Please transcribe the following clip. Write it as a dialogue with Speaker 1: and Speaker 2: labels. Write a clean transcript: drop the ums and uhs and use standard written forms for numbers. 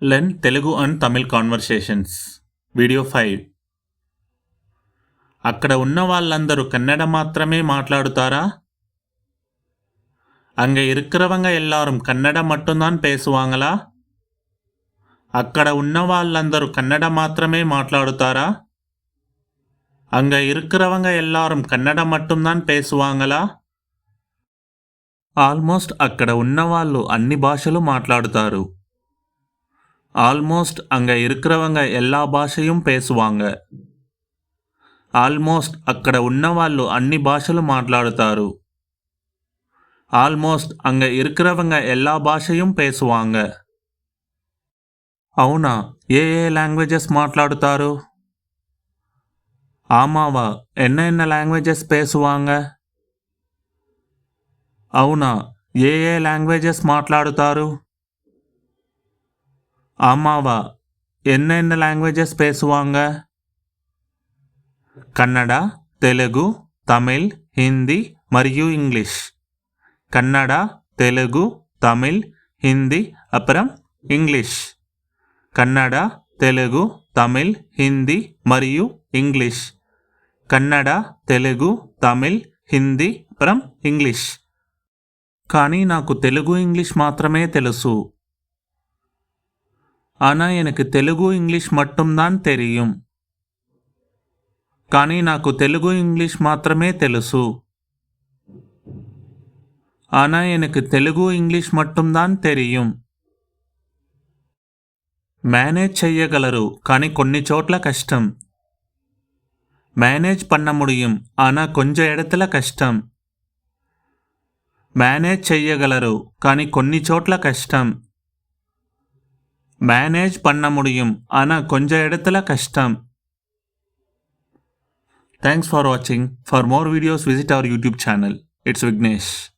Speaker 1: Learn Telugu and Tamil conversations. Video 5. అక్కడ ఉన్న వాళ్ళందరూ కన్నడ మాత్రమే మాట్లాడుతారా? அங்க இருக்கிறவங்க எல்லாரும் கன்னட மட்டும்தான் பேசுவாங்களா? అక్కడ ఉన్న వాళ్ళందరూ కన్నడ మాత్రమే మాట్లాడుతారా? அங்க இருக்கிறவங்க எல்லாரும் కన్నడ மட்டும்தான் பேசுவாங்களா? ఆల్మోస్ట్ అక్కడ ఉన్నవాళ్ళు అన్ని భాషలు మాట్లాడుతారు. ஆல்மோஸ்ட் அங்க இருக்கிறவங்க எல்லா భాషயும் பேசுவாங்க. ఆల్మోస్ట్ అక్కడ ఉన్నవాళ్ళు అన్ని భాషలు మాట్లాడుతారు. ఆల్మోస్ట్ అంగ இருக்கிறவங்க எல்லா భాషயும் பேசுவாங்க. అవునా, ఏ లాంగ్వేజెస్ మాట్లాడుతారు? ఆమావా, ఎన్న లాంగ్వేజెస్ పేసువాంగ? అవునా, ఏ లాంగ్వేజెస్ మాట్లాడుతారు? ఆమావా, ఎన్న లాంగ్వేజెస్ పేసువాంగ? కన్నడ, తెలుగు, తమిళ్, హిందీ మరియు ఇంగ్లీష్. కన్నడ, తెలుగు, తమిళ్, హిందీ అப்புறம் ఇంగ్లీష్. కన్నడ, తెలుగు, తమిళ్, హిందీ మరియు ఇంగ్లీష్. కన్నడ, తెలుగు, తమిళ్, హిందీ అப்புறம் ఇంగ్లీష్. కానీ నాకు తెలుగు ఇంగ్లీష్ మాత్రమే తెలుసు. ఆనా எனக்கு తెలుగు ఇంగ్లీష్ மட்டும்தான் தெரியும். కానీ నాకు తెలుగు ఇంగ్లీష్ మాత్రమే తెలుసు. ఆనా எனக்கு తెలుగు ఇంగ్లీష్ மட்டும்தான் தெரியும். మేనేజ్ చెయ్యగలరు, కానీ కొన్ని చోట్ల కష్టం. మేనేజ్ பண்ண முடியும், ఆనా కొంచెం ఎడతల కష్టం. మేనేజ్ చెయ్యగలరు, కానీ కొన్ని చోట్ల కష్టం. మేనేజ్ பண்ண முடியும், ఆనా కొంచెం ఎడతల కష్టం. Thanks for watching. For more videos, visit our YouTube channel. It's Vignesh.